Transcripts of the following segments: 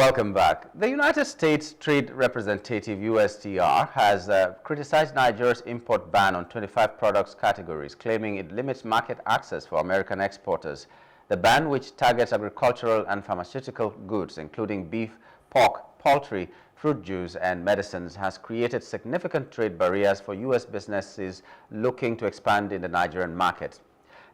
Welcome back. The United States Trade Representative USTR has criticized Nigeria's import ban on 25 products categories, claiming it limits market access for American exporters. The ban, which targets agricultural and pharmaceutical goods, including beef, pork, poultry, fruit juice, and medicines, has created significant trade barriers for U.S. businesses looking to expand in the Nigerian market.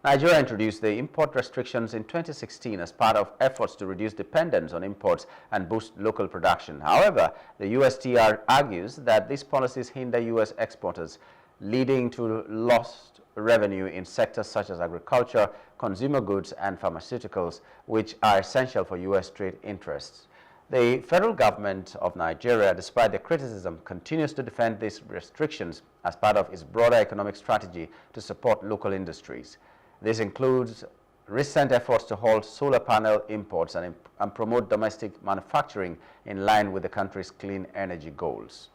Nigeria introduced the import restrictions in 2016 as part of efforts to reduce dependence on imports and boost local production. However, the USTR argues that these policies hinder U.S. exporters, leading to lost revenue in sectors such as agriculture, consumer goods, and pharmaceuticals, which are essential for U.S. trade interests. The federal government of Nigeria, despite the criticism, continues to defend these restrictions as part of its broader economic strategy to support local industries. This includes recent efforts to halt solar panel imports and promote domestic manufacturing in line with the country's clean energy goals.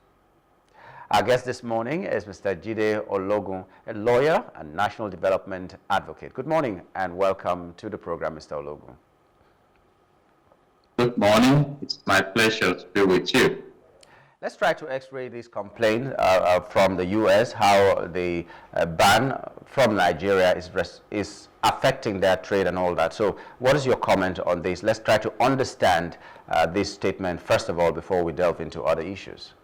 Our guest this morning is Mr. Jide Ologun, a lawyer and national development advocate. Good morning and welcome to the program, Mr. Ologun. Good morning. It's my pleasure to be with you. Let's try to x-ray this complaint from the U.S., how the ban from Nigeria is affecting their trade and all that. So what is your comment on this? Let's try to understand this statement, first of all, before we delve into other issues.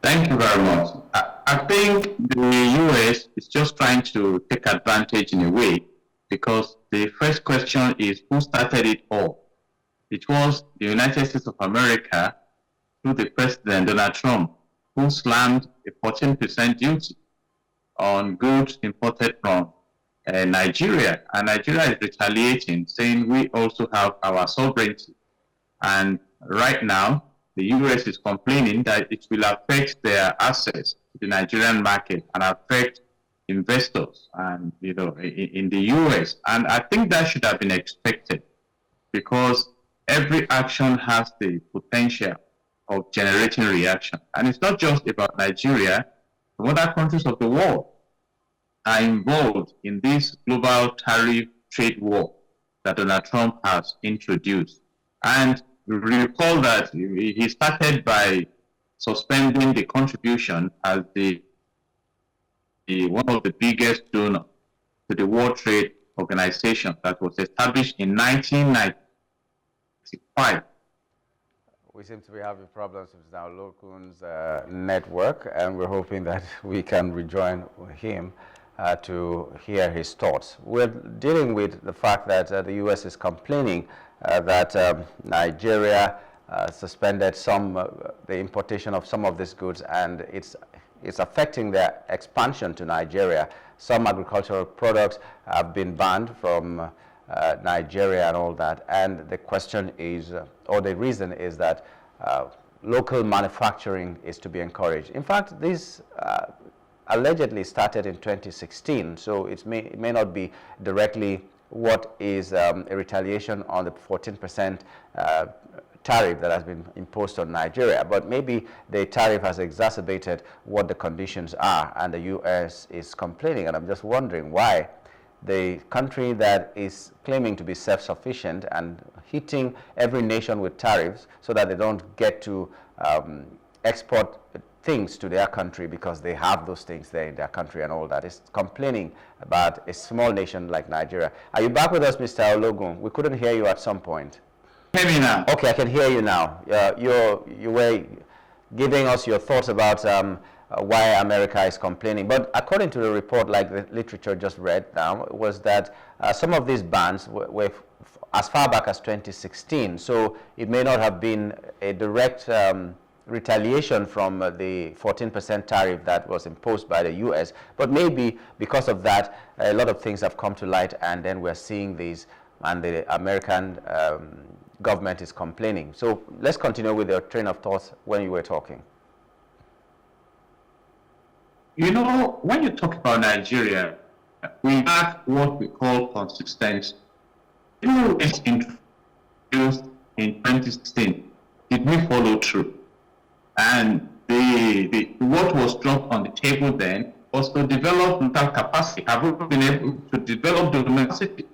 Thank you very much. I think the U.S. is just trying to take advantage in a way, because the first question is, who started it all? It was the United States of America, through the President Donald Trump, who slammed a 14% duty on goods imported from Nigeria. And Nigeria is retaliating, saying we also have our sovereignty. And right now, the U.S. is complaining that it will affect their access to the Nigerian market and affect investors and, in the U.S. And I think that should have been expected, because every action has the potential of generating reaction. And it's not just about Nigeria. Other countries of the world are involved in this global tariff trade war that Donald Trump has introduced. And recall that he started by suspending the contribution as one of the biggest donors to the World Trade Organization that was established in 1990. We seem to be having problems with now Ologun's network, and we're hoping that we can rejoin him to hear his thoughts. We're dealing with the fact that the U.S. is complaining that Nigeria suspended the importation of some of these goods, and it's affecting their expansion to Nigeria. Some agricultural products have been banned from Nigeria and all that, and the question is, or the reason is that local manufacturing is to be encouraged. In fact, this allegedly started in 2016, so it may not be directly what is a retaliation on the 14% tariff that has been imposed on Nigeria, but maybe the tariff has exacerbated what the conditions are, and the U.S. is complaining, and I'm just wondering why the country that is claiming to be self-sufficient and hitting every nation with tariffs so that they don't get to export things to their country because they have those things there in their country and all that, is complaining about a small nation like Nigeria. Are you back with us, Mr. Ologun? We couldn't hear you at some point. Hear me now? Okay, I can hear you now. You were giving us your thoughts about why America is complaining. But according to the report, like the literature just read now, was that some of these bans were as far back as 2016. So it may not have been a direct retaliation from the 14% tariff that was imposed by the U.S. But maybe because of that, a lot of things have come to light, and then we're seeing these, and the American government is complaining. So let's continue with your train of thoughts when you were talking. When you talk about Nigeria, we have what we call consistency. It was introduced in 2016. Did we follow through? And what was dropped on the table then was to develop mental capacity. Have we been able to develop the capacity?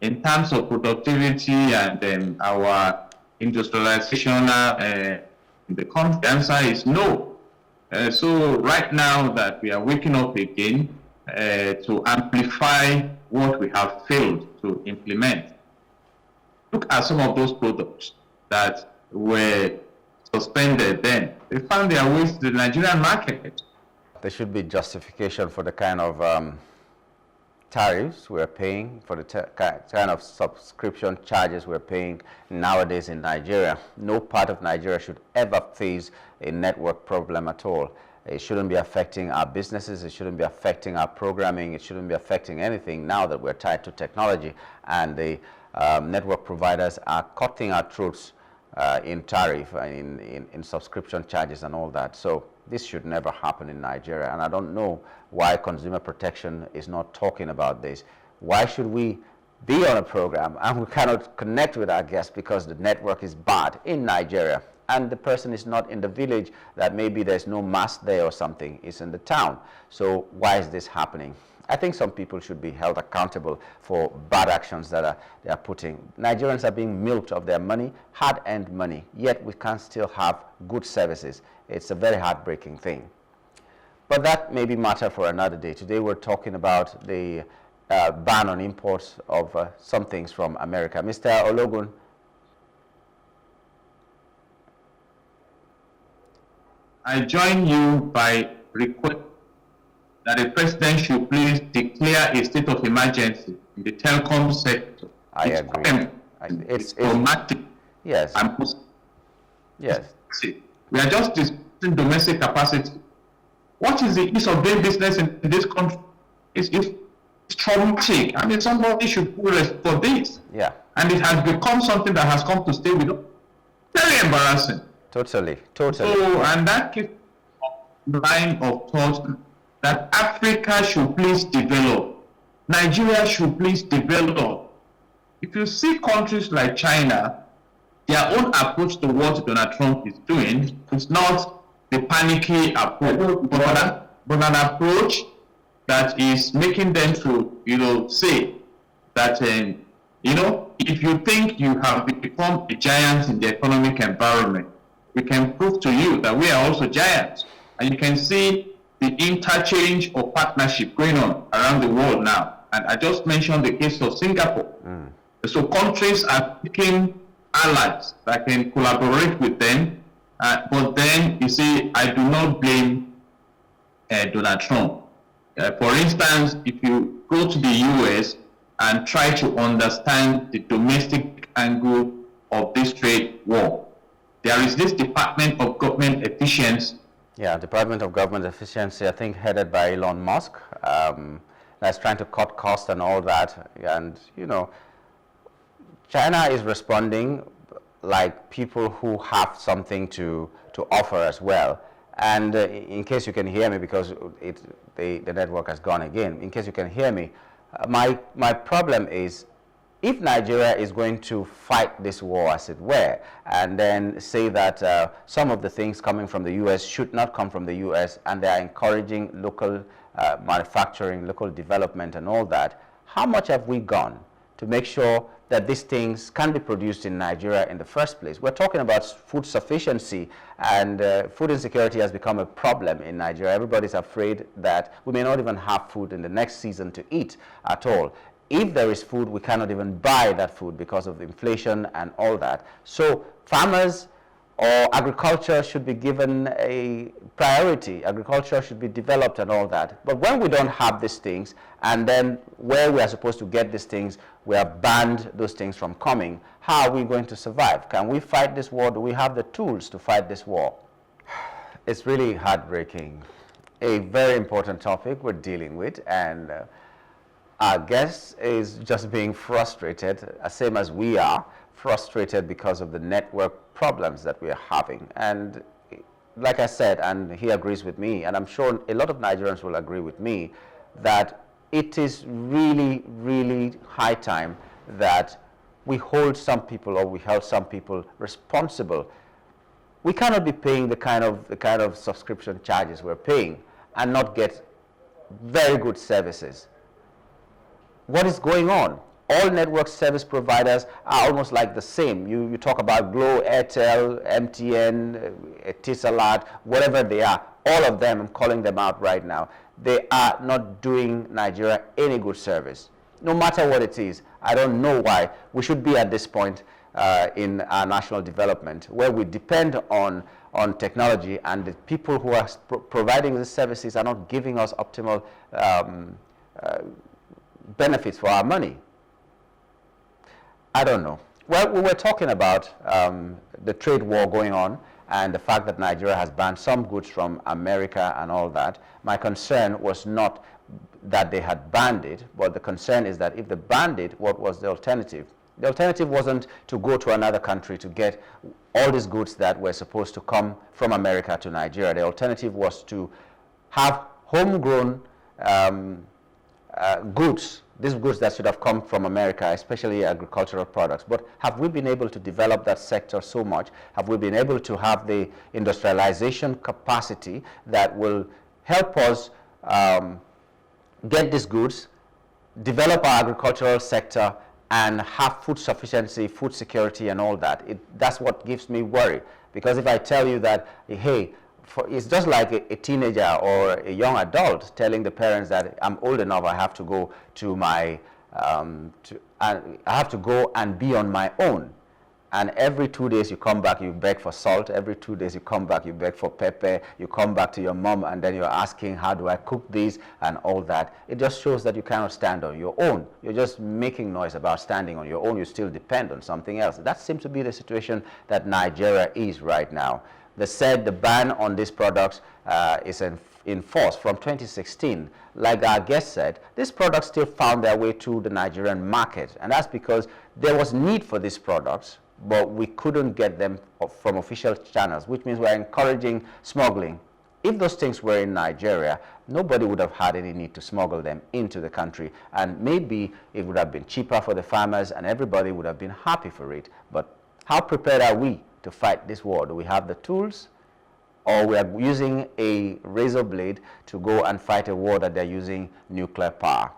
in terms of productivity and our industrialization in the country? The answer is no. So right now that we are waking up again to amplify what we have failed to implement, look at some of those products that were suspended then. They found their ways to the Nigerian market. There should be justification for the kind of tariffs we're paying, for the kind of subscription charges we're paying nowadays in Nigeria. No part of Nigeria should ever face a network problem at all. It shouldn't be affecting our businesses, it shouldn't be affecting our programming, it shouldn't be affecting anything now that we're tied to technology, and the network providers are cutting our throats in tariff, in subscription charges and all that. So this should never happen in Nigeria, and I don't know why Consumer Protection is not talking about this. Why should we be on a program and we cannot connect with our guests because the network is bad in Nigeria, and the person is not in the village, that maybe there's no mast there or something, it's in the town. So why is this happening? I think some people should be held accountable for bad actions that they are putting. Nigerians are being milked of their money, hard-earned money, yet we can still have good services. It's a very heartbreaking thing. But that may be matter for another day. Today we're talking about the ban on imports of some things from America. Mr. Ologun. I join you by request that the president should please declare a state of emergency in the telecom sector. I agree. It's traumatic. Yes. Yes. We are just discussing domestic capacity. What is the ease of doing business in this country? It's traumatic. I mean, somebody should put rest for this. Yeah. And it has become something that has come to stay with us. Very embarrassing. Totally. So, and that keeps line of thought that Africa should please develop. Nigeria should please develop. If you see countries like China, their own approach to what Donald Trump is doing is not the panicky approach, but an approach that is making them to, say that, if you think you have become a giant in the economic environment, we can prove to you that we are also giants. And you can see the interchange of partnership going on around the world now. And I just mentioned the case of Singapore. So countries are picking allies that can collaborate with them. But then, you see, I do not blame Donald Trump. For instance, if you go to the US and try to understand the domestic angle of this trade war, there is this Department of Government Efficiency. Yeah, Department of Government Efficiency, I think headed by Elon Musk, that's trying to cut costs and all that. And, China is responding like people who have something to offer as well. And in case you can hear me, because the network has gone again, in case you can hear me, my problem is, if Nigeria is going to fight this war, as it were, and then say that some of the things coming from the U.S. should not come from the U.S., and they are encouraging local manufacturing, local development and all that, how much have we gone to make sure that these things can be produced in Nigeria in the first place? We're talking about food sufficiency, and food insecurity has become a problem in Nigeria. Everybody's afraid that we may not even have food in the next season to eat at all. If there is food, we cannot even buy that food because of inflation and all that. So farmers or agriculture should be given a priority. Agriculture should be developed and all that. But when we don't have these things, and then where we are supposed to get these things, we have banned those things from coming, how are we going to survive? Can we fight this war? Do we have the tools to fight this war? It's really heartbreaking. A very important topic we're dealing with, and our guest is just being frustrated, same as we are, frustrated because of the network problems that we are having. And like I said, and he agrees with me, and I'm sure a lot of Nigerians will agree with me, that it is really, really high time that we hold some people, or we held some people responsible. We cannot be paying the kind of subscription charges we're paying and not get very good services. What is going on? all network service providers are almost like the same. You talk about Glo, Airtel, MTN, Etisalat, whatever they are, all of them, I'm calling them out right now, they are not doing Nigeria any good service. No matter what it is, I don't know why we should be at this point in our national development where we depend on technology, and the people who are providing these services are not giving us optimal benefits for our money. I don't know. Well, we were talking about the trade war going on and the fact that Nigeria has banned some goods from America and all that. My concern was not that they had banned it, but the concern is that if they banned it, what was the alternative? The alternative wasn't to go to another country to get all these goods that were supposed to come from America to Nigeria. The alternative was to have homegrown goods, these goods that should have come from America, especially agricultural products. But have we been able to develop that sector so much? Have we been able to have the industrialization capacity that will help us get these goods, develop our agricultural sector, and have food sufficiency, food security, and all that? That's what gives me worry. Because if I tell you that, hey, it's just like a teenager or a young adult telling the parents that I'm old enough, I have to go to my, I have to go and be on my own. And every 2 days you come back, you beg for salt. Every 2 days you come back, you beg for pepper. You come back to your mom, and then you're asking, how do I cook this and all that. It just shows that you cannot stand on your own. You're just making noise about standing on your own. You still depend on something else. That seems to be the situation that Nigeria is right now. They said the ban on these products is in force from 2016. Like our guest said, these products still found their way to the Nigerian market. And that's because there was need for these products, but we couldn't get them from official channels, which means we're encouraging smuggling. If those things were in Nigeria, nobody would have had any need to smuggle them into the country. And maybe it would have been cheaper for the farmers and everybody would have been happy for it. But how prepared are we to fight this war? Do we have the tools, or we are using a razor blade to go and fight a war that they're using nuclear power?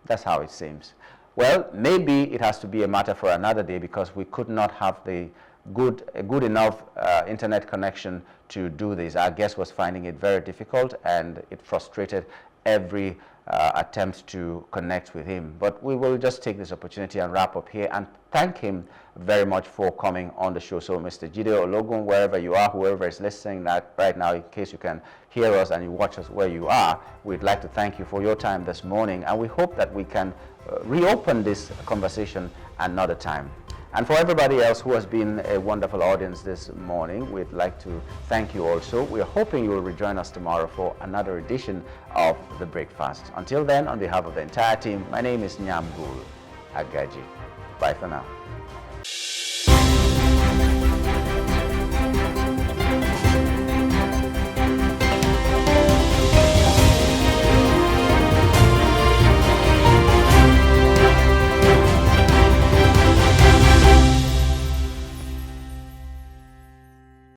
That's how it seems. Well, maybe it has to be a matter for another day, because we could not have a good enough internet connection to do this. Our guest was finding it very difficult, and it frustrated every attempt to connect with him. But we will just take this opportunity and wrap up here and thank him very much for coming on the show. So Mr. Jide Ologun, wherever you are, whoever is listening right now, in case you can hear us and you watch us where you are, we'd like to thank you for your time this morning, and we hope that we can reopen this conversation another time. And for everybody else who has been a wonderful audience this morning, we'd like to thank you also. We're hoping you will rejoin us tomorrow for another edition of The Breakfast. Until then, on behalf of the entire team, my name is Nyamgul Agaji. Bye for now.